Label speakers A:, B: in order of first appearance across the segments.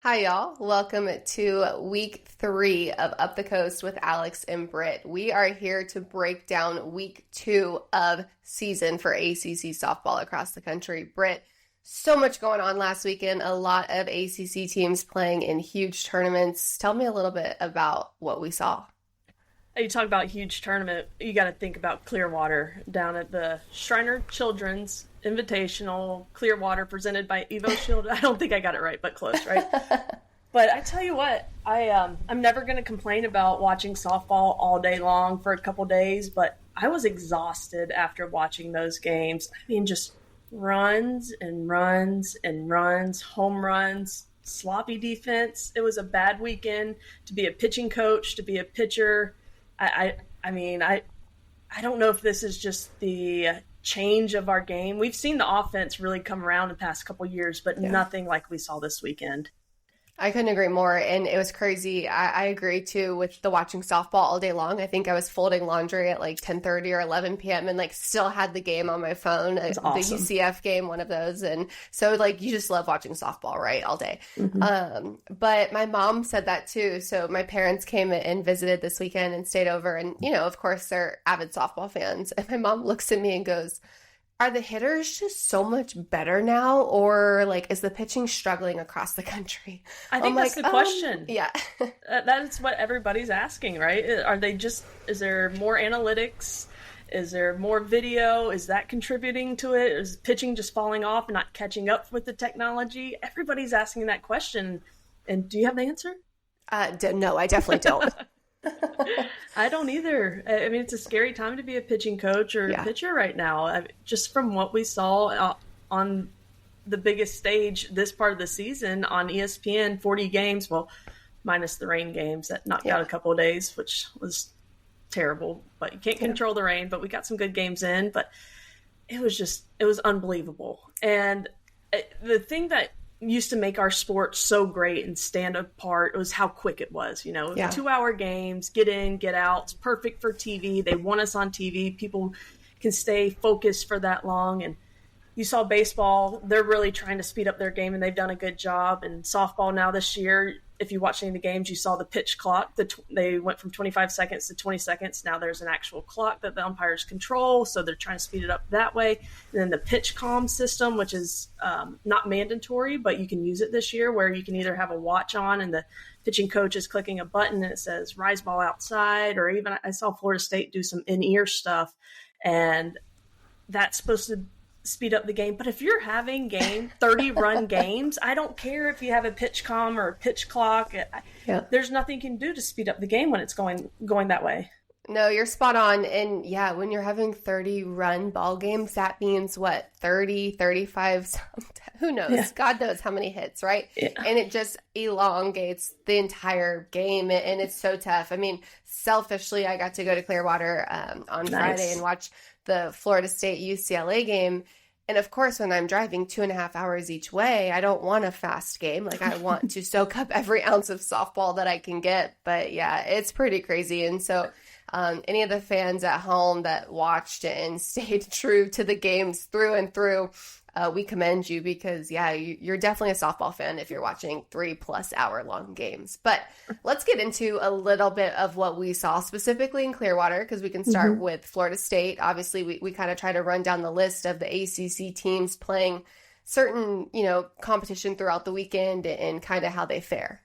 A: Hi, y'all. Welcome to week 3 of Up the Coast with Alex and Britt. We are here to break down week 2 of season for ACC softball across the country. Britt, so much going on last weekend. A lot of ACC teams playing in huge tournaments. Tell me a little bit about what we saw.
B: You talk about huge tournament, you got to think about Clearwater down at the Shriner Children's Invitational, Clearwater, presented by Evo Shield. I don't think I got it right, but close, right? But I tell you what, I'm never going to complain about watching softball all day long for a couple days, but I was exhausted after watching those games. I mean, just runs and runs and runs, home runs, sloppy defense. It was a bad weekend to be a pitching coach, to be a pitcher. I don't know if this is just the change of our game. We've seen the offense really come around the past couple years, but nothing like we saw this weekend.
A: I couldn't agree more, and it was crazy. I agree, too, with the watching softball all day long. I think I was folding laundry at like 10:30 or 11 p.m. and still had the game on my phone,
B: awesome.
A: The UCF game, one of those. And so you just love watching softball, right, all day.
B: Mm-hmm.
A: But my mom said that, too. So my parents came and visited this weekend and stayed over. And, of course, they're avid softball fans. And my mom looks at me and goes, are the hitters just so much better now, or is the pitching struggling across the country?
B: I think that's the question.
A: Yeah.
B: That is what everybody's asking, right? Is there more analytics? Is there more video? Is that contributing to it? Is pitching just falling off and not catching up with the technology? Everybody's asking that question. And do you have the answer?
A: No, I definitely don't.
B: I don't either. I mean, it's a scary time to be a pitching coach or a pitcher right now. Just from what we saw on the biggest stage this part of the season on ESPN, 40 games, well, minus the rain games that knocked out a couple of days, which was terrible. But you can't control the rain, but we got some good games in. But it was unbelievable. And the thing that used to make our sport so great and stand apart was how quick it was. 2-hour games, get in, get out. It's perfect for TV. They want us on TV. People can stay focused for that long. And you saw baseball, they're really trying to speed up their game, and they've done a good job. And softball now this year, if you watch any of the games, you saw the pitch clock. They went from 25 seconds to 20 seconds. Now there's an actual clock that the umpires control, so they're trying to speed it up that way. And then the PitchCom system, which is not mandatory, but you can use it this year, where you can either have a watch on and the pitching coach is clicking a button and it says rise ball outside, or even I saw Florida State do some in-ear stuff, and that's supposed to speed up the game. But if you're having 30-run games, I don't care if you have a PitchCom or a pitch clock. There's nothing you can do to speed up the game when it's going that way.
A: No, you're spot on. And when you're having 30-run ball games, that means what, 30, 35, who knows? Yeah. God knows how many hits, right? Yeah. And it just elongates the entire game, and it's so tough. I mean, selfishly, I got to go to Clearwater on Friday and watch the Florida State UCLA game. And of course, when I'm driving 2.5 hours each way, I don't want a fast game. I want to soak up every ounce of softball that I can get. But it's pretty crazy. And so any of the fans at home that watched and stayed true to the games through and through, we commend you, because you're definitely a softball fan if you're watching 3+ hour long games. But let's get into a little bit of what we saw specifically in Clearwater, because we can start with Florida State. Obviously, we kind of try to run down the list of the ACC teams playing certain competition throughout the weekend and kind of how they fare.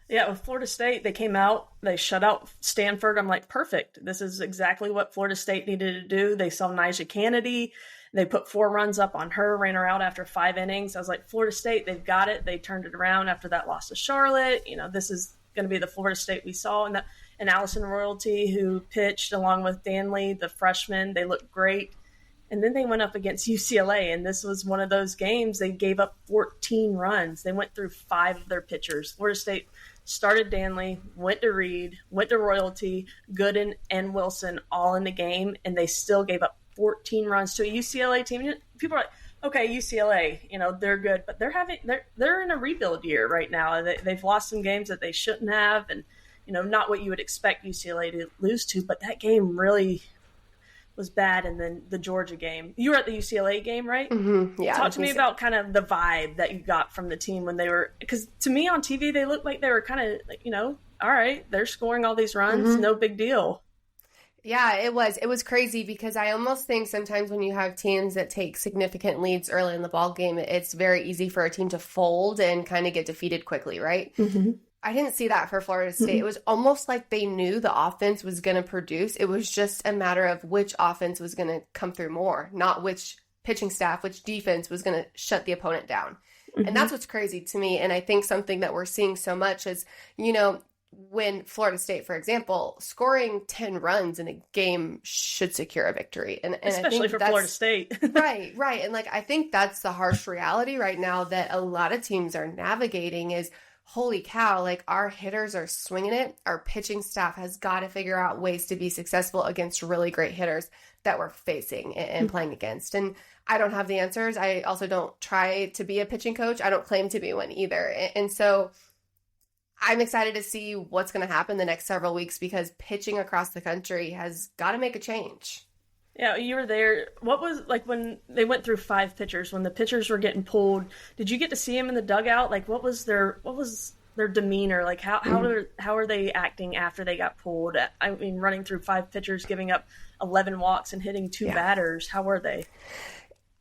B: Yeah, with Florida State, they came out, they shut out Stanford. I'm like, perfect. This is exactly what Florida State needed to do. They saw NiJaree Canady. They put 4 runs up on her, ran her out after 5 innings. I was like, Florida State, they've got it. They turned it around after that loss to Charlotte. This is going to be the Florida State we saw. And Allison Royalty, who pitched along with Danley, the freshman, they looked great. And then they went up against UCLA, and this was one of those games. They gave up 14 runs. They went through 5 of their pitchers. Florida State started Danley, went to Reid, went to Royalty, Gooden, and Wilson all in the game, and they still gave up 14 runs to a UCLA team. People are like, okay, UCLA, they're good, but they're in a rebuild year right now. They've lost some games that they shouldn't have, and not what you would expect UCLA to lose to. But that game really was bad, and then the Georgia game. You were at the UCLA game, right?
A: Mm-hmm. Yeah.
B: Talk to me about kind of the vibe that you got from the team when they were, because to me on TV, they looked like they were kind of like, all right, they're scoring all these runs, no big deal.
A: Yeah, it was crazy because I almost think sometimes when you have teams that take significant leads early in the ball game, it's very easy for a team to fold and kind of get defeated quickly, right?
B: Mm-hmm.
A: I didn't see that for Florida State. Mm-hmm. It was almost like they knew the offense was going to produce. It was just a matter of which offense was going to come through more, not which pitching staff, which defense was going to shut the opponent down. Mm-hmm. And that's what's crazy to me. And I think something that we're seeing so much is, when Florida State, for example, scoring 10 runs in a game should secure a victory. And
B: especially
A: I think
B: for Florida State.
A: Right. And I think that's the harsh reality right now that a lot of teams are navigating is, holy cow, our hitters are swinging it. Our pitching staff has got to figure out ways to be successful against really great hitters that we're facing and playing against. And I don't have the answers. I also don't try to be a pitching coach. I don't claim to be one either. And so I'm excited to see what's going to happen the next several weeks because pitching across the country has got to make a change.
B: Yeah, you were there. What was when they went through 5 pitchers, when the pitchers were getting pulled? Did you get to see them in the dugout? What was their demeanor? How are they acting after they got pulled? I mean, running through 5 pitchers, giving up 11 walks and hitting 2 batters. How were they?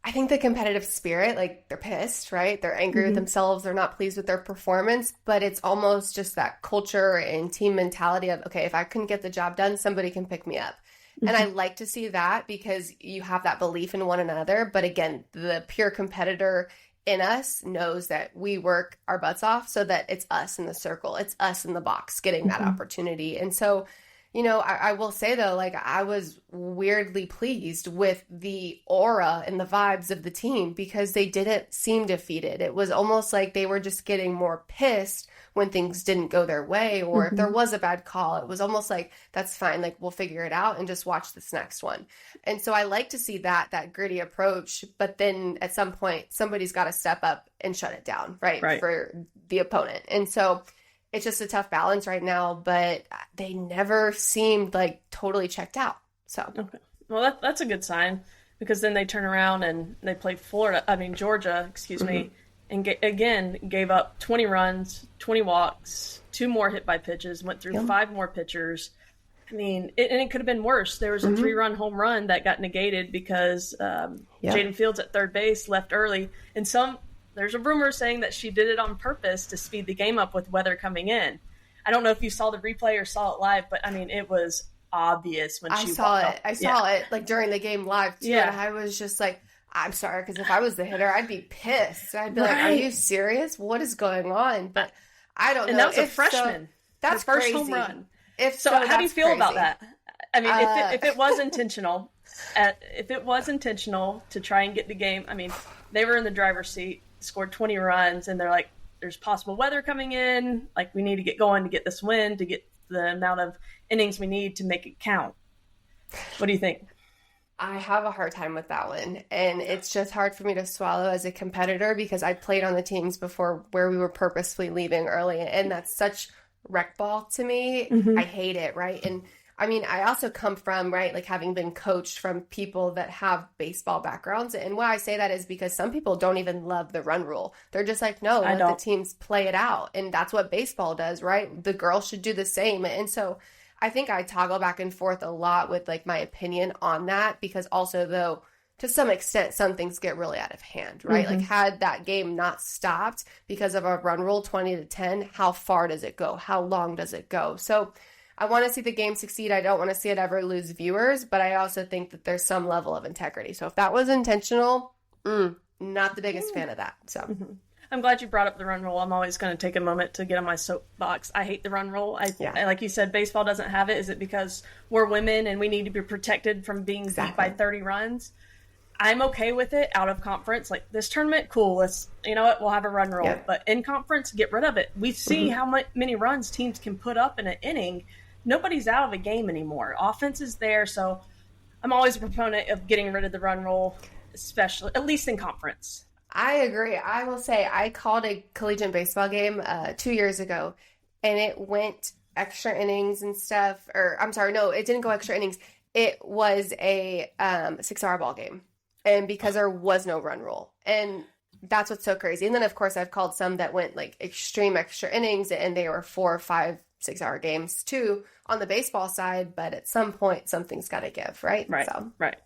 A: I think the competitive spirit, they're pissed, right? They're angry with themselves. They're not pleased with their performance, but it's almost just that culture and team mentality of, okay, if I couldn't get the job done, somebody can pick me up. And I like to see that because you have that belief in one another. But again, the pure competitor in us knows that we work our butts off so that it's us in the circle. It's us in the box getting that opportunity. And so, I will say though, I was weirdly pleased with the aura and the vibes of the team because they didn't seem defeated. It was almost like they were just getting more pissed when things didn't go their way or if there was a bad call. It was almost like, that's fine, we'll figure it out and just watch this next one. And so I like to see that gritty approach, but then at some point somebody's got to step up and shut it down, right? For the opponent. And so it's just a tough balance right now, but they never seemed totally checked out. So,
B: okay. Well, that's a good sign because then they turn around and they play Georgia, me, and gave up 20 runs, 20 walks, 2 more hit by pitches, went through 5 more pitchers. I mean, it could have been worse. There was a 3-run home run that got negated because Jaden Fields at third base left early, and there's a rumor saying that she did it on purpose to speed the game up with weather coming in. I don't know if you saw the replay or saw it live, but I mean, it was obvious when she
A: saw it. I saw it during the game live too. Yeah. And I was just I'm sorry, because if I was the hitter, I'd be pissed. I'd be are you serious? What is going on? But I don't know.
B: And that was a freshman.
A: That's
B: first
A: crazy.
B: Home run. How do you feel about that? I mean, if it was intentional, to try and get the game, I mean, they were in the driver's seat, scored 20 runs, and they're like, there's possible weather coming in. We need to get going to get this win, to get the amount of innings we need to make it count. What do you think?
A: I have a hard time with that one. And it's just hard for me to swallow as a competitor because I played on the teams before where we were purposefully leaving early. And that's such rec ball to me. I hate it, right? And I mean, I also come from, having been coached from people that have baseball backgrounds. And why I say that is because some people don't even love the run rule. They're just no, let the teams play it out. And that's what baseball does, right? The girls should do the same. And so I think I toggle back and forth a lot with my opinion on that because also though, to some extent, some things get really out of hand, right? Had that game not stopped because of a run rule 20-10, how far does it go? How long does it go? So I want to see the game succeed. I don't want to see it ever lose viewers, but I also think that there's some level of integrity. So if that was intentional, not the biggest fan of that. So
B: I'm glad you brought up the run rule. I'm always going to take a moment to get on my soapbox. I hate the run rule. Like you said, baseball doesn't have it. Is it because we're women and we need to be protected from being beat by 30 runs? I'm okay with it out of conference. This tournament, cool. Let's, we'll have a run rule. Yeah. But in conference, get rid of it. We see how many runs teams can put up in an inning. Nobody's out of a game anymore. Offense is there. So I'm always a proponent of getting rid of the run rule, especially, at least in conference.
A: I agree. I will say I called a collegiate baseball game 2 years ago, and it went extra innings and stuff. Or I'm sorry, no, it didn't go extra innings. it was a 6-hour ball game, and because there was no run rule, and that's what's so crazy. And then of course I've called some that went like extreme extra innings, and they were 4 or 5 6-hour games too on the baseball side. But at some point, something's got to give, right?
B: Right.
A: So.
B: Right.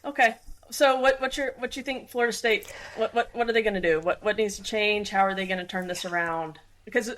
B: Okay. So what you think Florida State? What are they going to do? What needs to change? How are they going to turn this around? Because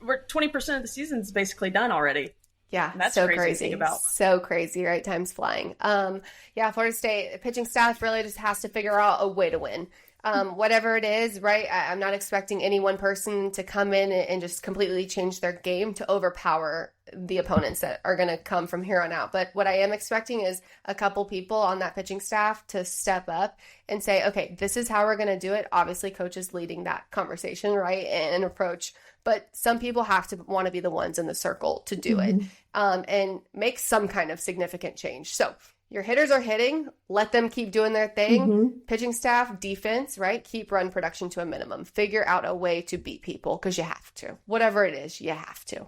B: we're 20% of the season's basically done already.
A: Yeah,
B: and that's
A: so
B: crazy to think about.
A: So crazy, right? Time's flying. Yeah, Florida State pitching staff really just has to figure out a way to win. Whatever it is, right? I'm not expecting any one person to come in and just completely change their game to overpower the opponents that are going to come from here on out. But what I am expecting is a couple people on that pitching staff to step up and say, okay, this is how we're going to do it. Obviously, coach is leading that conversation, right? And approach. But some people have to want to be the ones in the circle to do it and make some kind of significant change. So your hitters are hitting, let them keep doing their thing. Pitching staff, defense, right? Keep run production to a minimum. Figure out a way to beat people because you have to. Whatever it is, you have to.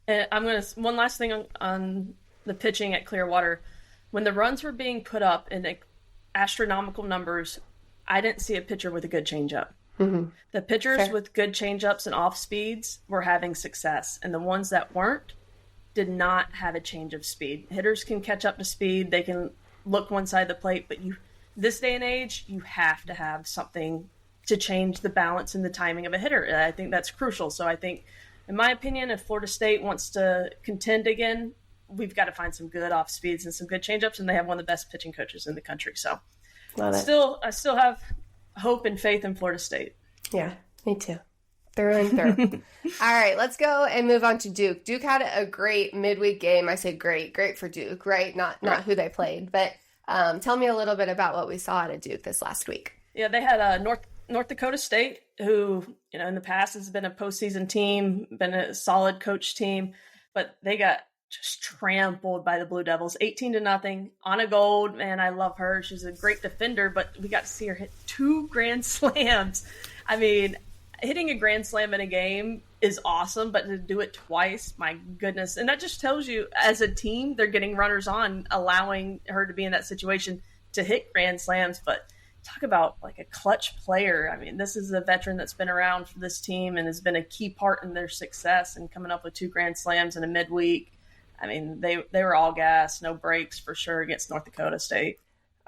B: And one last thing on the pitching at Clearwater. When the runs were being put up in astronomical numbers, I didn't see a pitcher with a good changeup. The pitchers with good changeups and off speeds were having success, and the ones that weren't did not have a change of speed. Hitters can catch up to speed. They can look one side of the plate, but this day and age, you have to have something to change the balance and the timing of a hitter. And I think that's crucial. So I think, in my opinion, if Florida State wants to contend again, we've got to find some good off speeds and some good changeups, and they have one of the best pitching coaches in the country. So I still have hope and faith in Florida State.
A: Yeah, me too. Through and through. All right, let's go and move on to Duke. Duke had a great midweek game. I say great for Duke, right? Not who they played, but tell me a little bit about what we saw out of Duke this last week.
B: Yeah, they had North Dakota State, who in the past has been a postseason team, been a solid coach team, but they got just trampled by the Blue Devils, 18-0 Anna Gold. Man, I love her. She's a great defender, but we got to see her hit 2 grand slams. I mean, hitting a grand slam in a game is awesome, but to do it twice, my goodness. And that just tells you, as a team, they're getting runners on, allowing her to be in that situation to hit grand slams. But talk about like a clutch player. I mean, this is a veteran that's been around for this team and has been a key part in their success, and coming up with 2 grand slams in a midweek. I mean, they were all gas, no breaks for sure against North Dakota State.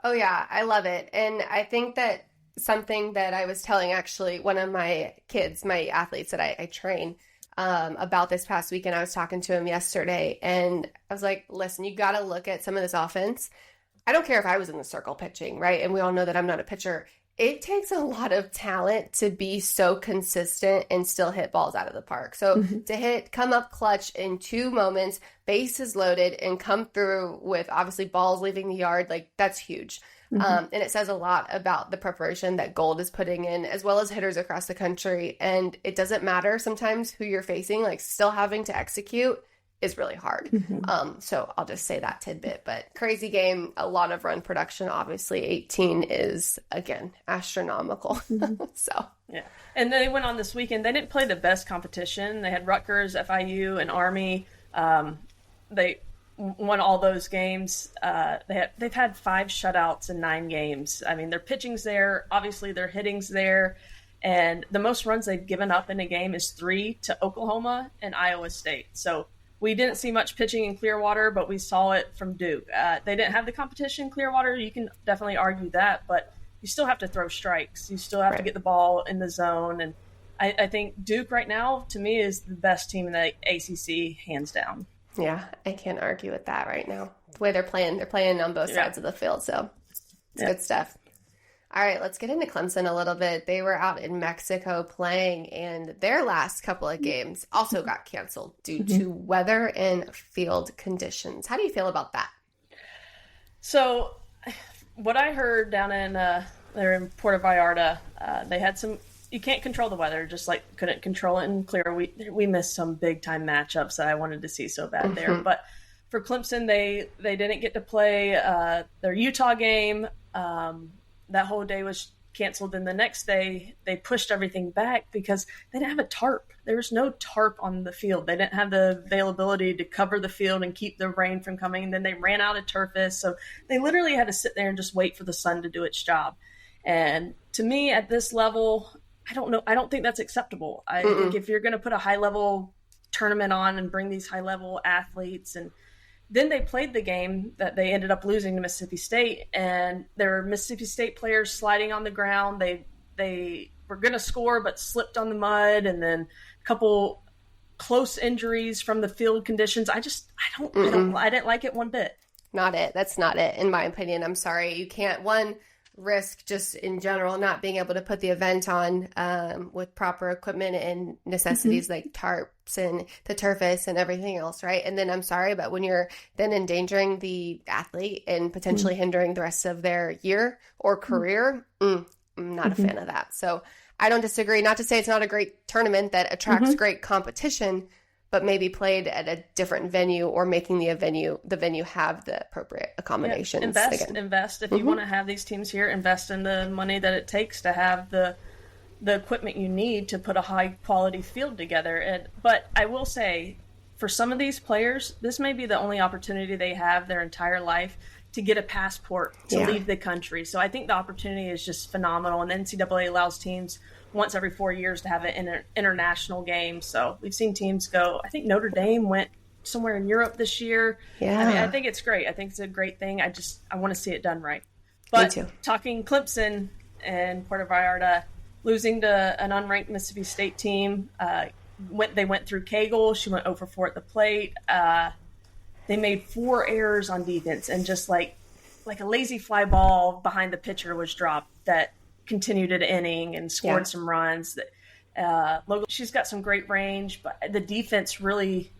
A: Oh, yeah, I love it. And I think that something that I was telling actually one of my kids, my athletes that I train, about this past weekend, I was talking to him yesterday, and I was like, listen, you got to look at some of this offense. I don't care if I was in the circle pitching, right? And we all know that I'm not a pitcher. It takes a lot of talent to be so consistent and still hit balls out of the park. So to come up clutch in 2 moments, bases loaded, and come through with obviously balls leaving the yard, like that's huge. And it says a lot about the preparation that Gold is putting in, as well as hitters across the country. And it doesn't matter sometimes who you're facing, like still having to execute is really hard. So I'll just say that tidbit, but crazy game, a lot of run production. Obviously 18 is again astronomical. So
B: yeah. And they went on this weekend. They didn't play the best competition. They had Rutgers, FIU, and Army. They won all those games. They've had 5 shutouts in 9 games. I mean, their pitching's there, obviously their hitting's there, and the most runs they've given up in a game is 3 to Oklahoma and Iowa State. So we didn't see much pitching in Clearwater, but we saw it from Duke. They didn't have the competition in Clearwater. You can definitely argue that, but you still have to throw strikes. You still have to get the ball in the zone. And I think Duke right now, to me, is the best team in the ACC, hands down.
A: Yeah, I can't argue with that right now. The way they're playing on both sides of the field, so it's good stuff. All right, let's get into Clemson a little bit. They were out in Mexico playing, and their last couple of games also got canceled due to weather and field conditions. How do you feel about that?
B: So what I heard down in they're in Puerto Vallarta, they had some – you can't control the weather, just like couldn't control it in Clear. We missed some big-time matchups that I wanted to see so bad there. But for Clemson, they didn't get to play their Utah game. That whole day was canceled. Then the next day they pushed everything back because they didn't have a tarp. There was no tarp on the field. They didn't have the availability to cover the field and keep the rain from coming. And then they ran out of turfus. So they literally had to sit there and just wait for the sun to do its job. And to me, at this level, I don't know. I don't think that's acceptable. I think if you're going to put a high level tournament on and bring these high level athletes, and then they played the game that they ended up losing to Mississippi State, and there were Mississippi State players sliding on the ground. They were going to score but slipped on the mud, and then a couple close injuries from the field conditions. I didn't like it one bit.
A: Not it. That's not it, in my opinion. I'm sorry. You can't, risk just in general not being able to put the event on with proper equipment and necessities like tarps and the turfus and everything else, right? And then I'm sorry, but when you're then endangering the athlete and potentially hindering the rest of their year or career, I'm not a fan of that. So I don't disagree. Not to say it's not a great tournament that attracts great competition, but maybe played at a different venue or making the venue have the appropriate accommodations.
B: Invest. If you want to have these teams here, invest in the money that it takes to have the equipment you need to put a high quality field together. But I will say, for some of these players, this may be the only opportunity they have their entire life to get a passport to leave the country. So I think the opportunity is just phenomenal. And the NCAA allows teams once every 4 years to have an international game. So we've seen teams go. I think Notre Dame went somewhere in Europe this year.
A: Yeah.
B: I mean, I think it's great. I think it's a great thing. I want to see it done right. But talking Clemson and Puerto Vallarta, losing to an unranked Mississippi State team, they went through Cagle. She went 0 for 4 at the plate. They made 4 errors on defense, and just like a lazy fly ball behind the pitcher was dropped that continued an inning and scored some runs. Logan, she's got some great range, but the defense really,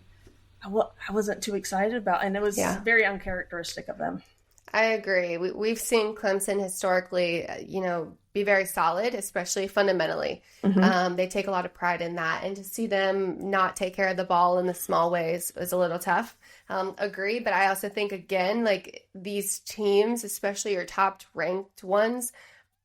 B: I wasn't too excited about, and it was very uncharacteristic of them.
A: I agree. We've seen Clemson historically, be very solid, especially fundamentally. They take a lot of pride in that, and to see them not take care of the ball in the small ways is a little tough. Agree, but I also think, again, like these teams, especially your top ranked ones,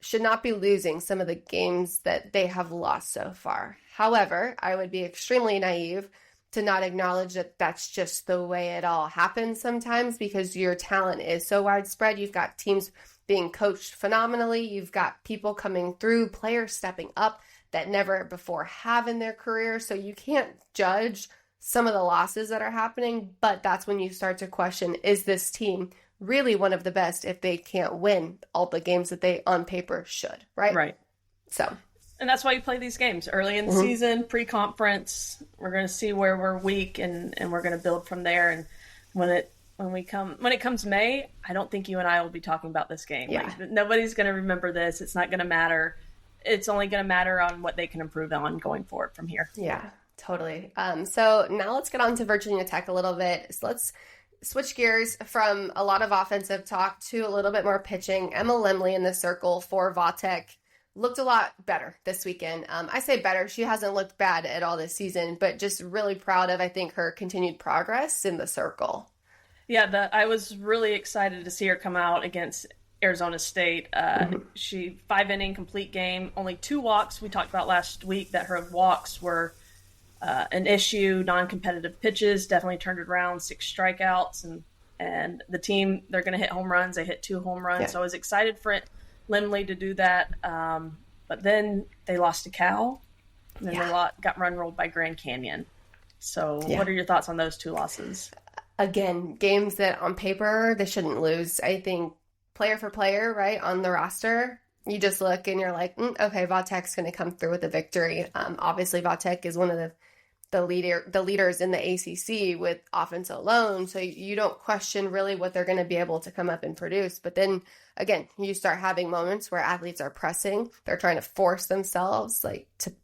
A: should not be losing some of the games that they have lost so far. However, I would be extremely naive to not acknowledge that that's just the way it all happens sometimes, because your talent is so widespread. You've got teams being coached phenomenally. You've got people coming through, players stepping up that never before have in their career. So you can't judge some of the losses that are happening, but that's when you start to question, is this team really one of the best if they can't win all the games that they on paper should, right?
B: Right.
A: So.
B: And that's why you play these games early in the season, pre-conference. We're going to see where we're weak, and we're going to build from there. And when it comes May, I don't think you and I will be talking about this game.
A: Yeah.
B: Like, nobody's going to remember this. It's not going to matter. It's only going to matter on what they can improve on going forward from here.
A: Yeah, totally. So now let's get on to Virginia Tech a little bit. So let's switch gears from a lot of offensive talk to a little bit more pitching. Emma Lemley in the circle for Vautech looked a lot better this weekend. I say better. She hasn't looked bad at all this season, but just really proud of, I think, her continued progress in the circle.
B: Yeah, I was really excited to see her come out against Arizona State. She 5-inning complete game, only 2 walks. We talked about last week that her walks were an issue, non-competitive pitches, definitely turned it around, 6 strikeouts, and the team, they're going to hit home runs. They hit 2 home runs. Yeah. So I was excited for Lemley to do that. But then they lost to Cal, and then they got run-rolled by Grand Canyon. So what are your thoughts on those 2 losses?
A: Again, games that on paper they shouldn't lose. I think player for player, right, on the roster, you just look and you're like, okay, Vautech's going to come through with a victory. Obviously, Vautech is one of the leaders in the ACC with offense alone, so you don't question really what they're going to be able to come up and produce. But then again, you start having moments where athletes are pressing, they're trying to force themselves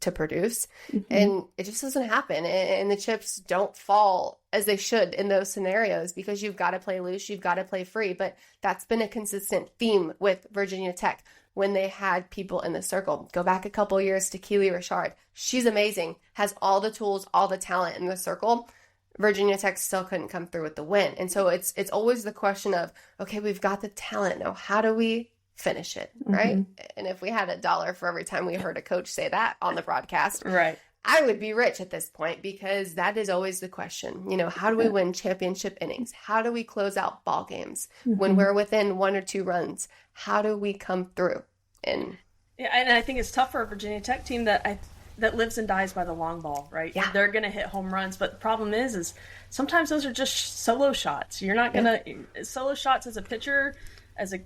A: to produce, and it just doesn't happen. And the chips don't fall as they should in those scenarios, because you've got to play loose, you've got to play free. But that's been a consistent theme with Virginia Tech when they had people in the circle. Go back a couple years to Keely Richard. She's amazing, has all the tools, all the talent in the circle. Virginia Tech still couldn't come through with the win. And so it's always the question of, okay, we've got the talent now. How do we finish it, right? And if we had $1 for every time we heard a coach say that on the broadcast,
B: right,
A: I would be rich at this point, because that is always the question. You know, how do we win championship innings? How do we close out ball games when we're within 1 or 2 runs? How do we come through? And
B: I think it's tough for a Virginia Tech team that lives and dies by the long ball, right?
A: Yeah.
B: They're going to hit home runs, but the problem is sometimes those are just solo shots. You're not going to solo shots as a pitcher.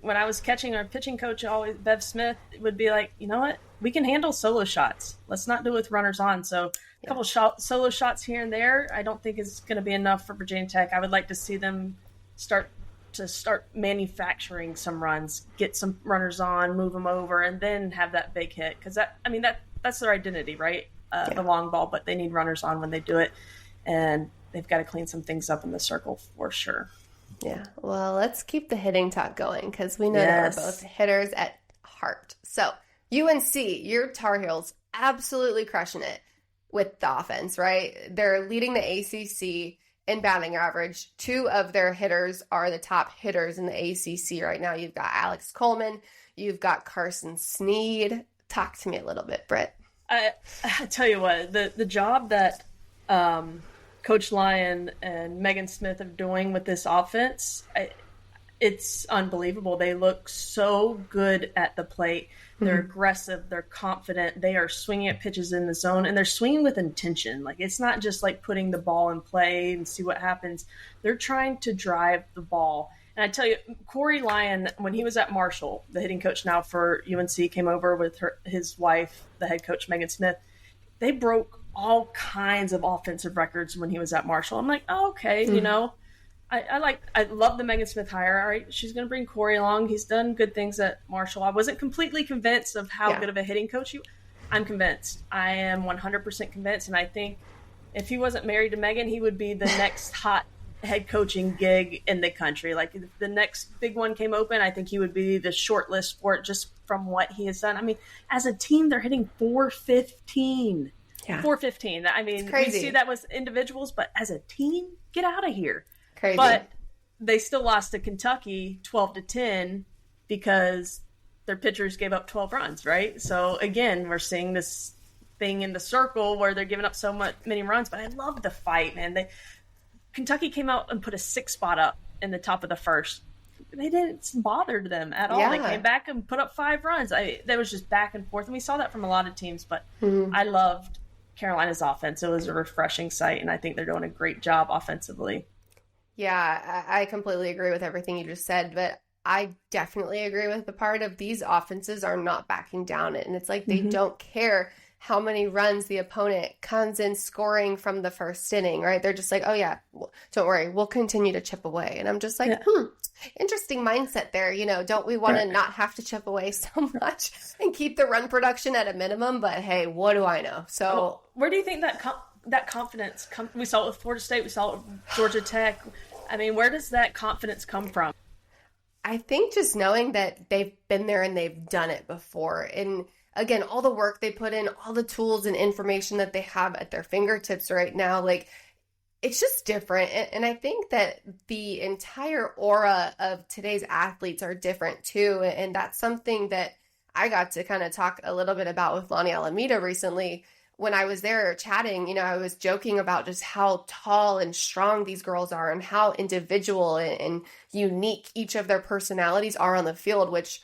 B: When I was catching, our pitching coach, always Bev Smith, would be like, you know what? We can handle solo shots. Let's not do it with runners on. So a couple solo shots here and there, I don't think is going to be enough for Virginia Tech. I would like to see them start manufacturing some runs, get some runners on, move them over, and then have that big hit. Because that's their identity, right? The long ball, but they need runners on when they do it, and they've got to clean some things up in the circle for sure.
A: Yeah. Well, let's keep the hitting talk going, because we know that we're both hitters at heart. So UNC, your Tar Heels, absolutely crushing it with the offense, right? They're leading the ACC in batting average. 2 of their hitters are the top hitters in the ACC right now. You've got Alex Coleman. You've got Carson Sneed. Talk to me a little bit, Britt.
B: I tell you what, the job that Coach Lyon and Megan Smith are doing with this offense, it's unbelievable. They look so good at the plate. They're aggressive. They're confident. They are swinging at pitches in the zone, and they're swinging with intention. Like, it's not just like putting the ball in play and see what happens. They're trying to drive the ball. And I tell you, Corey Lyon, when he was at Marshall, the hitting coach now for UNC, came over with his wife, the head coach, Megan Smith. They broke all kinds of offensive records when he was at Marshall. I'm like, oh, okay, you know. I love the Megan Smith hire. All right, she's going to bring Corey along. He's done good things at Marshall. I wasn't completely convinced of how good of a hitting coach I'm convinced. I am 100% convinced, and I think if he wasn't married to Megan, he would be the next hot head coaching gig in the country. Like, if the next big one came open, I think he would be the short list for it just from what he has done. I mean, as a team, they're hitting 415. Yeah. 415. I mean, we see that with individuals, but as a team, get out of here.
A: Crazy.
B: But they still lost to Kentucky 12-10 because their pitchers gave up 12 runs, right? So again, we're seeing this thing in the circle where they're giving up many runs. But I love the fight, man. Kentucky came out and put a 6 spot up in the top of the first. They didn't bother them at all. Yeah. They came back and put up 5 runs. That was just back and forth, and we saw that from a lot of teams. But I loved Carolina's offense. It was a refreshing sight, and I think they're doing a great job offensively.
A: Yeah, I completely agree with everything you just said, but I definitely agree with the part of these offenses are not backing down. And it's like they don't care how many runs the opponent comes in scoring from the first inning, right? They're just like, oh yeah, don't worry, we'll continue to chip away. And I'm just like, interesting mindset there. You know, don't we want to not have to chip away so much and keep the run production at a minimum? But hey, what do I know? So
B: where do you think that confidence comes? We saw it with Florida State. We saw it with Georgia Tech. I mean, where does that confidence come from?
A: I think just knowing that they've been there and they've done it before. And again, all the work they put in, all the tools and information that they have at their fingertips right now, like, it's just different. And I think that the entire aura of today's athletes are different too. And that's something that I got to kind of talk a little bit about with Lonnie Alameda recently. When I was there chatting, you know, I was joking about just how tall and strong these girls are and how individual and unique each of their personalities are on the field, which,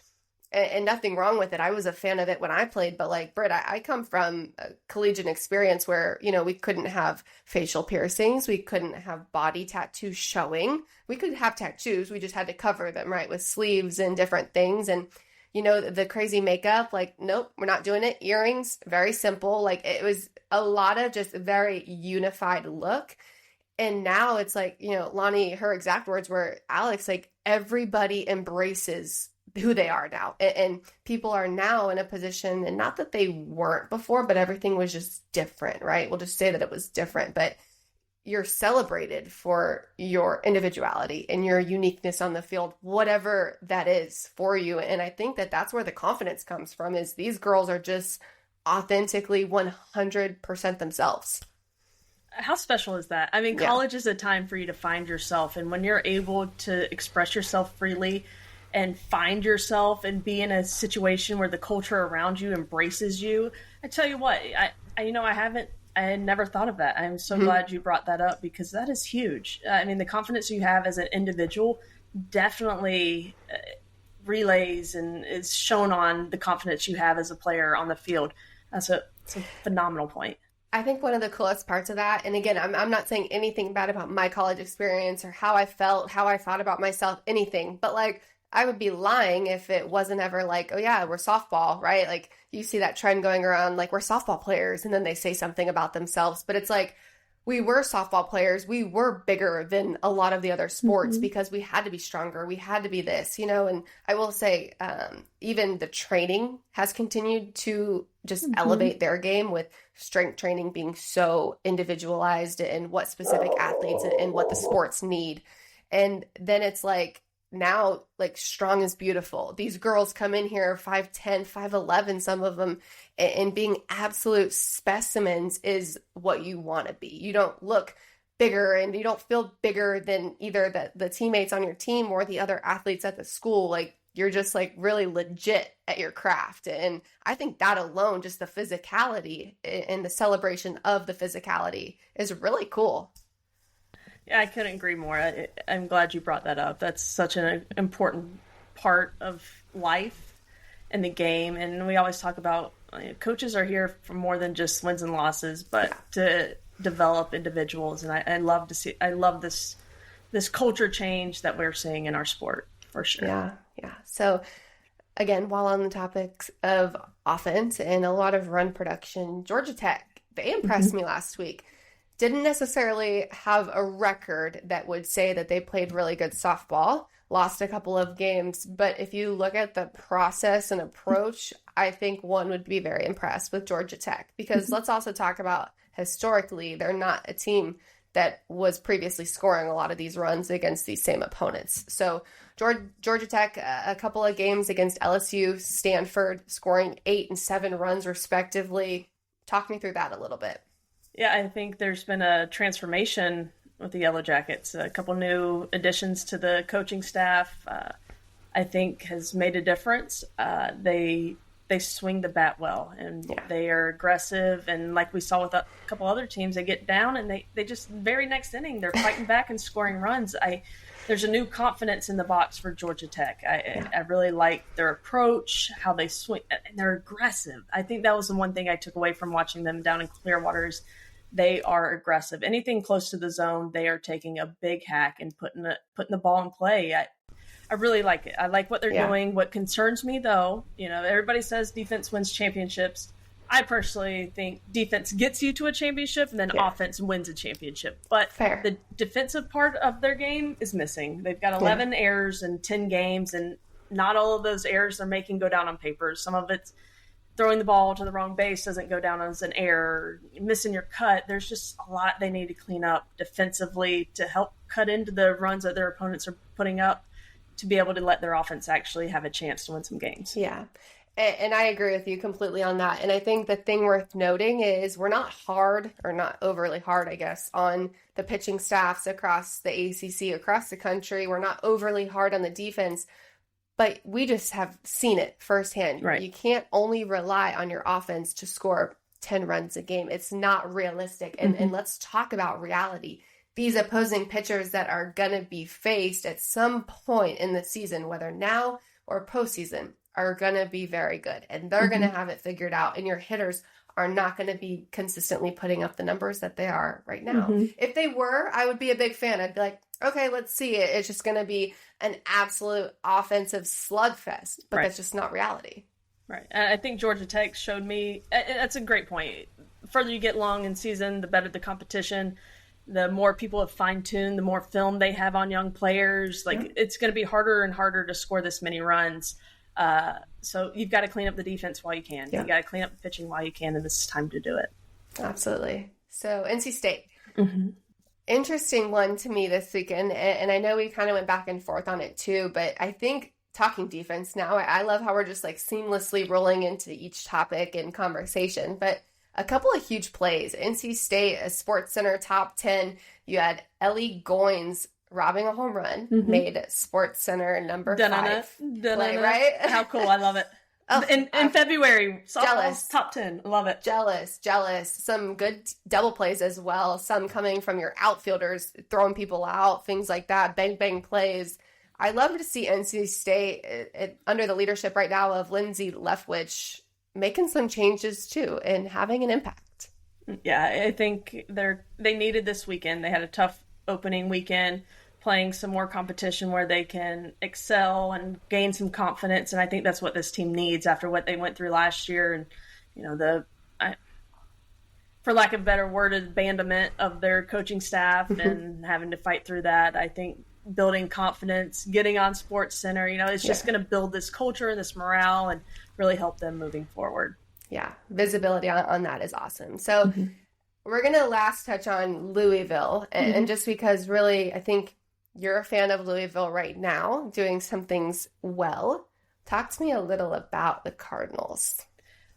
A: and nothing wrong with it. I was a fan of it when I played, but like, Britt, I come from a collegiate experience where, you know, we couldn't have facial piercings. We couldn't have body tattoos showing. We could have tattoos. We just had to cover them, right, with sleeves and different things. And you know, the crazy makeup, like, nope, we're not doing it. Earrings, very simple. Like, it was a lot of just very unified look. And now it's like, you know, Lonnie, her exact words were, Alex, like, everybody embraces who they are now. And people are now in a position, and not that they weren't before, but everything was just different, right? We'll just say that it was different. But you're celebrated for your individuality and your uniqueness on the field, whatever that is for you. And I think that that's where the confidence comes from, is these girls are just authentically 100% themselves.
B: How special is that? I mean, college is a time for you to find yourself. And when you're able to express yourself freely and find yourself and be in a situation where the culture around you embraces you. I tell you what, I had never thought of that. I'm so glad you brought that up, because that is huge. I mean, the confidence you have as an individual definitely relays and is shown on the confidence you have as a player on the field. It's a phenomenal point.
A: I think one of the coolest parts of that, and again, I'm not saying anything bad about my college experience or how I felt, how I thought about myself, anything, but like, I would be lying if it wasn't ever like, oh yeah, we're softball, right? Like you see that trend going around, like we're softball players, and then they say something about themselves, but it's like, we were softball players. We were bigger than a lot of the other sports because we had to be stronger. We had to be this, and I will say, even the training has continued to just elevate their game, with strength training being so individualized and what specific athletes and what the sports need. And then it's like, now, like, strong is beautiful. These girls come in here 5'10", 5'11", some of them, and being absolute specimens is what you want to be. You don't look bigger and you don't feel bigger than either the teammates on your team or the other athletes at the school. Like, you're just like really legit at your craft. And I think that alone, just the physicality and the celebration of the physicality, is really cool.
B: Yeah, I couldn't agree more. I'm glad you brought that up. That's such an important part of life and the game. And we always talk about coaches are here for more than just wins and losses, but to develop individuals. And I love this culture change that we're seeing in our sport, for sure.
A: Yeah. So again, while on the topics of offense and a lot of run production, Georgia Tech, they impressed me last week. Didn't necessarily have a record that would say that they played really good softball, lost a couple of games. But if you look at the process and approach, I think one would be very impressed with Georgia Tech. Because let's also talk about, historically, they're not a team that was previously scoring a lot of these runs against these same opponents. So Georgia Tech, a couple of games against LSU, Stanford, scoring 8 and 7 runs respectively. Talk me through that a little bit.
B: Yeah, I think there's been a transformation with the Yellow Jackets. A couple new additions to the coaching staff, I think, has made a difference. They swing the bat well, and they are aggressive. And like we saw with a couple other teams, they get down and they just, very next inning, they're fighting back and scoring runs. There's a new confidence in the box for Georgia Tech. I really like their approach, how they swing, and they're aggressive. I think that was the one thing I took away from watching them down in Clearwater is they are aggressive. Anything close to the zone, they are taking a big hack and putting the ball in play. I really like it. I like what they're doing. What concerns me, though, everybody says defense wins championships. I personally think defense gets you to a championship, and then offense wins a championship. But the defensive part of their game is missing. They've got 11 errors in 10 games, and not all of those errors they're making go down on paper. Some of it's throwing the ball to the wrong base doesn't go down as an error, missing your cut. There's just a lot they need to clean up defensively to help cut into the runs that their opponents are putting up, to be able to let their offense actually have a chance to win some games.
A: Yeah. And I agree with you completely on that. And I think the thing worth noting is we're not hard, or not overly hard, I guess, on the pitching staffs across the ACC, across the country. We're not overly hard on the defense, but we just have seen it firsthand.
B: Right.
A: You can't only rely on your offense to score 10 runs a game. It's not realistic. And let's talk about reality. These opposing pitchers that are going to be faced at some point in the season, whether now or postseason, are going to be very good. And they're going to have it figured out. And your hitters are not going to be consistently putting up the numbers that they are right now. If they were, I would be a big fan. I'd be like, okay, let's see it. It's just going to be an absolute offensive slugfest. But that's just not reality.
B: Right. I think Georgia Tech showed me, that's a great point. The further you get along in season, the better the competition. The more people have fine-tuned, the more film they have on young players. It's going to be harder and harder to score this many runs. So you've got to clean up the defense while you can. You've got to clean up the pitching while you can, and this is time to do it.
A: Absolutely. So NC State. Interesting one to me this weekend, and I know we kind of went back and forth on it too, but I think talking defense now, I love how we're just like seamlessly rolling into each topic and conversation, but a couple of huge plays. NC State, a Sports Center top 10. You had Ellie Goins robbing a home run, made Sports Center number 5 play, right?
B: How cool. I love it. In February,
A: jealous.
B: Top 10. Love it.
A: Jealous. Some good double plays as well. Some coming from your outfielders, throwing people out, things like that. Bang, bang plays. I love to see NC State under the leadership right now of Lindsay Leftwich making some changes too and having an impact.
B: Yeah, I think they needed this weekend. They had a tough opening weekend, playing some more competition where they can excel and gain some confidence. And I think that's what this team needs after what they went through last year. And, you know, for lack of a better word, abandonment of their coaching staff and having to fight through that. I think building confidence, getting on Sports Center, you know, it's just going to build this culture and this morale and really help them moving forward.
A: Yeah, visibility on that is awesome. So we're going to last touch on Louisville. And just because really, I think you're a fan of Louisville right now, doing some things well. Talk to me a little about the Cardinals.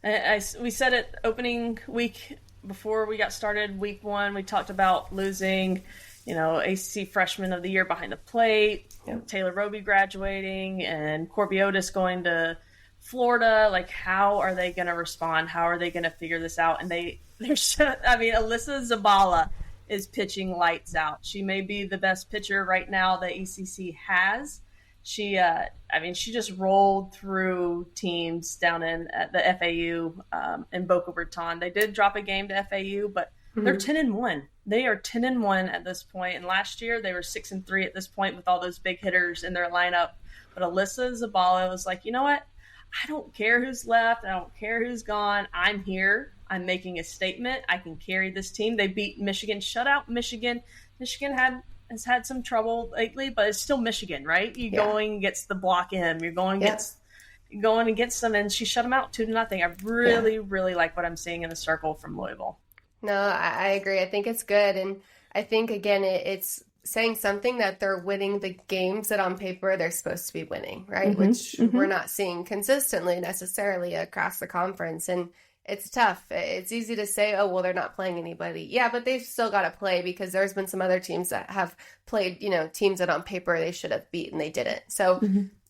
B: We said it opening week before we got started, week 1, we talked about losing, you know, ACC Freshman of the Year behind the plate, Taylor Roby graduating, and Corbiotis going to Florida. Like, how are they going to respond? How are they going to figure this out? And Alyssa Zabala is pitching lights out. She may be the best pitcher right now that ACC has. She just rolled through teams down at the FAU in Boca Raton. They did drop a game to FAU, but they're 10-1. They are 10-1 at this point. And last year they were 6-3 at this point with all those big hitters in their lineup. But Alyssa Zabala was like, you know what? I don't care who's left. I don't care who's gone. I'm here. I'm making a statement. I can carry this team. They beat Michigan, shut out Michigan. Michigan has had some trouble lately, but it's still Michigan, right? Going against the block M. You're going against them, and she shut them out 2-0. I really like what I'm seeing in the circle from Louisville.
A: No, I agree. I think it's good, and I think again it's saying something that they're winning the games that on paper they're supposed to be winning, right? Which we're not seeing consistently necessarily across the conference, and it's tough. It's easy to say, oh, well, they're not playing anybody. Yeah, but they've still got to play because there's been some other teams that have played, you know, teams that on paper they should have beat and they didn't. So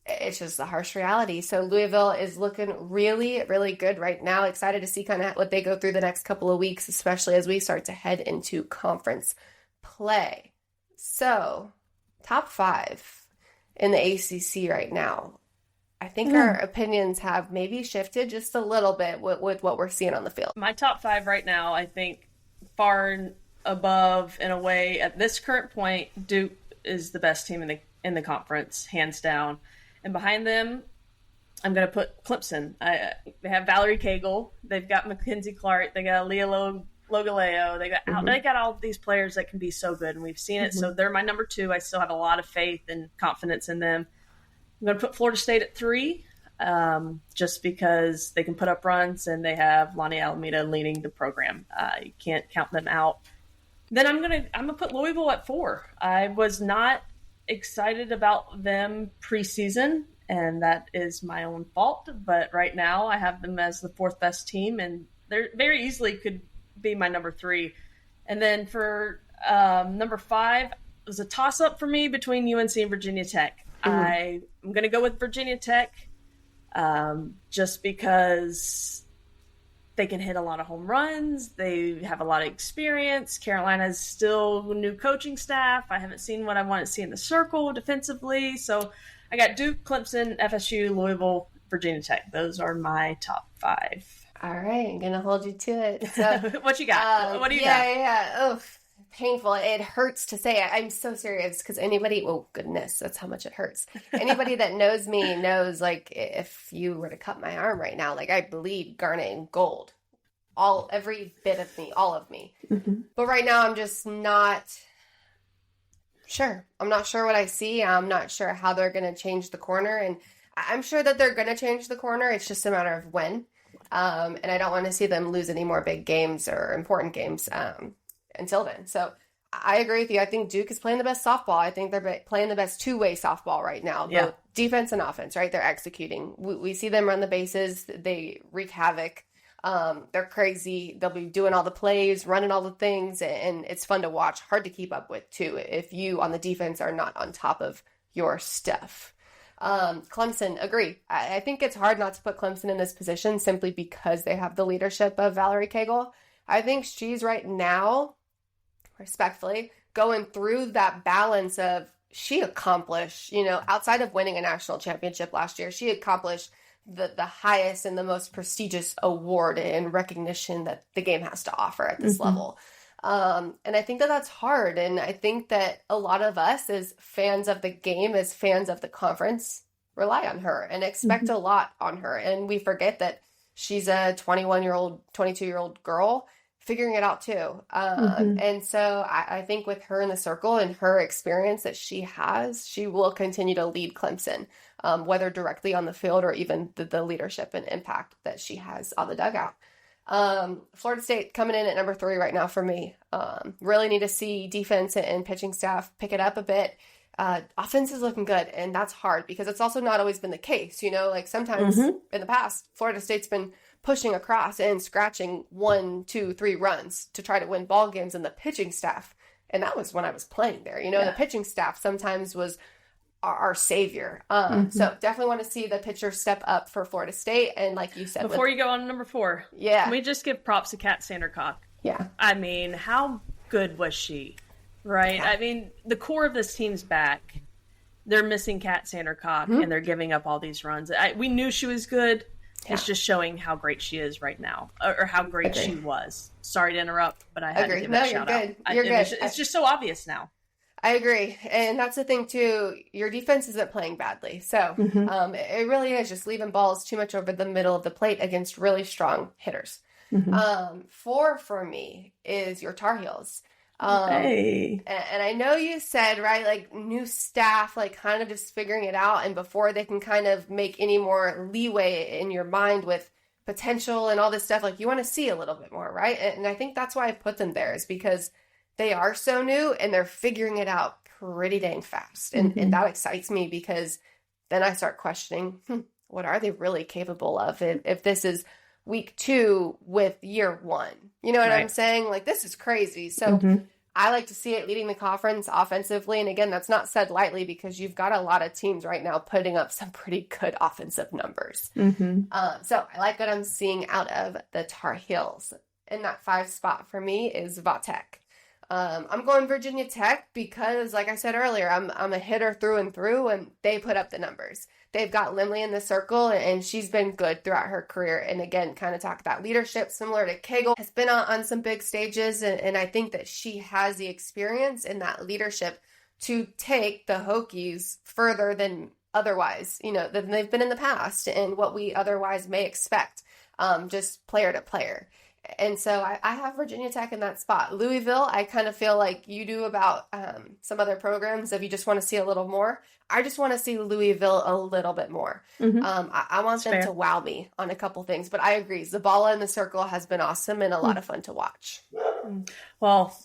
A: it's just the harsh reality. So Louisville is looking really, really good right now. Excited to see kind of what they go through the next couple of weeks, especially as we start to head into conference play. So top 5 in the ACC right now. I think our opinions have maybe shifted just a little bit with what we're seeing on the field.
B: My top 5 right now, I think far above in a way at this current point, Duke is the best team in the conference, hands down. And behind them, I'm going to put Clemson. They have Valerie Cagle. They've got Mackenzie Clark. They got Leah Logaleo. They got all these players that can be so good, and we've seen it. So they're my number 2. I still have a lot of faith and confidence in them. I'm going to put Florida State at 3, just because they can put up runs and they have Lonnie Alameda leading the program. You can't count them out. Then I'm gonna put Louisville at 4. I was not excited about them preseason, and that is my own fault. But right now, I have them as the 4th best team, and they very easily could be my number 3. And then for number 5, it was a toss-up for me between UNC and Virginia Tech. I'm going to go with Virginia Tech just because they can hit a lot of home runs. They have a lot of experience. Carolina's still a new coaching staff. I haven't seen what I want to see in the circle defensively. So I got Duke, Clemson, FSU, Louisville, Virginia Tech. Those are my top 5.
A: All right. I'm going to hold you to it. So,
B: what you got? What do you got?
A: Yeah. Oh, painful. It hurts to say. I'm so serious because anybody, oh goodness, that's how much it hurts. Anybody that knows me knows, like, if you were to cut my arm right now, like, I bleed garnet and gold. Every bit of me, all of me. But right now I'm just not sure. I'm not sure what I see. I'm not sure how they're going to change the corner, and I'm sure that they're going to change the corner. It's just a matter of when. And I don't want to see them lose any more big games or important games until then. So I agree with you. I think Duke is playing the best softball. I think they're playing the best two-way softball right now, both defense and offense, right? They're executing. We see them run the bases. They wreak havoc They're crazy. They'll be doing all the plays, running all the things, and it's fun to watch. Hard to keep up with, too, if you on the defense are not on top of your stuff. Clemson, agree. I think it's hard not to put Clemson in this position simply because they have the leadership of Valerie Cagle. I think she's right now, respectfully, going through that balance of she accomplished, outside of winning a national championship last year, she accomplished the highest and the most prestigious award and recognition that the game has to offer at this level. And I think that that's hard. And I think that a lot of us as fans of the game, as fans of the conference, rely on her and expect a lot on her. And we forget that she's a 21-year-old, 22-year-old girl figuring it out too. And so I think with her in the circle and her experience that she has, she will continue to lead Clemson, whether directly on the field or even the leadership and impact that she has on the dugout. Florida State coming in at number 3 right now for me. Really need to see defense and pitching staff pick it up a bit. Offense is looking good, and that's hard because it's also not always been the case. Like sometimes in the past, Florida State's been pushing across and scratching 1, 2, 3 runs to try to win ball games, and the pitching staff, and that was when I was playing there, the pitching staff sometimes was our savior. So definitely want to see the pitcher step up for Florida State. And like you said,
B: before you go on to number 4, can we just give props to Kat Sandercock?
A: Yeah.
B: I mean, how good was she? Right? Yeah. I mean, the core of this team's back. They're missing Kat Sandercock, and they're giving up all these runs. We knew she was good. Yeah. It's just showing how great she is right now, or how great she was. Sorry to interrupt, but I had to give a shout out.
A: You're good.
B: It's just so obvious now.
A: I agree. And that's the thing, too. Your defense isn't playing badly. So it really is just leaving balls too much over the middle of the plate against really strong hitters. 4 for me is your Tar Heels. And I know you said, right, like new staff, like kind of just figuring it out. And before they can kind of make any more leeway in your mind with potential and all this stuff, like you want to see a little bit more, right? And I think that's why I put them there, is because they are so new and they're figuring it out pretty dang fast. And that excites me, because then I start questioning, what are they really capable of if this is week 2 with year 1? You know what I'm saying? Like, this is crazy. So I like to see it leading the conference offensively. And again, that's not said lightly, because you've got a lot of teams right now putting up some pretty good offensive numbers. So I like what I'm seeing out of the Tar Heels. And that 5 spot for me is Vatek. I'm going Virginia Tech because, like I said earlier, I'm a hitter through and through, and they put up the numbers. They've got Lindley in the circle, and she's been good throughout her career. And again, kind of talk about leadership, similar to Cagle, has been on some big stages, and I think that she has the experience and that leadership to take the Hokies further than otherwise, than they've been in the past, and what we otherwise may expect, just player to player. And so I have Virginia Tech in that spot. Louisville, I kind of feel like you do about some other programs. If you just want to see a little more, I just want to see Louisville a little bit more. I want them to wow me on a couple things. But I agree. Zabala in the circle has been awesome and a lot of fun to watch.
B: Well,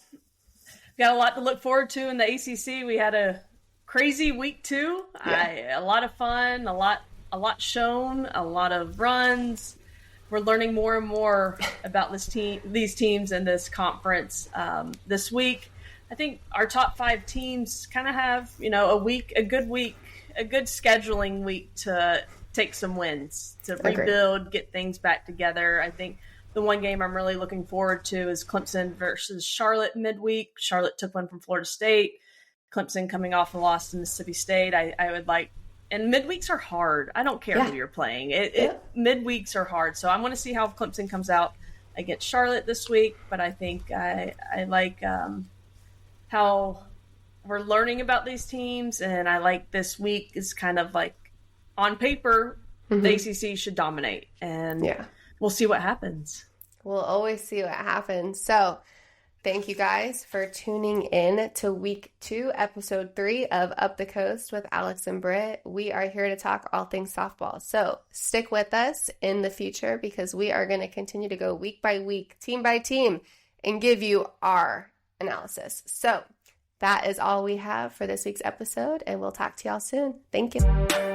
B: we got a lot to look forward to in the ACC. We had a crazy week 2. A lot of fun, a lot shown, a lot of runs. We're learning more and more about these teams in this conference this week. I think our top 5 teams kind of have, a good scheduling week to take some wins, to rebuild, get things back together. I think the one game I'm really looking forward to is Clemson versus Charlotte midweek. Charlotte took one from Florida State. Clemson coming off a loss to Mississippi State. I would like. And midweeks are hard. I don't care who you're playing. Midweeks are hard. So I want to see how Clemson comes out against Charlotte this week. But I think I like how we're learning about these teams. And I like this week is kind of like, on paper, the ACC should dominate. And we'll see what happens.
A: We'll always see what happens. So thank you guys for tuning in to week 2, episode 3 of Up the Coast with Alex and Britt. We are here to talk all things softball. So stick with us in the future, because we are going to continue to go week by week, team by team, and give you our analysis. So that is all we have for this week's episode, and we'll talk to y'all soon. Thank you.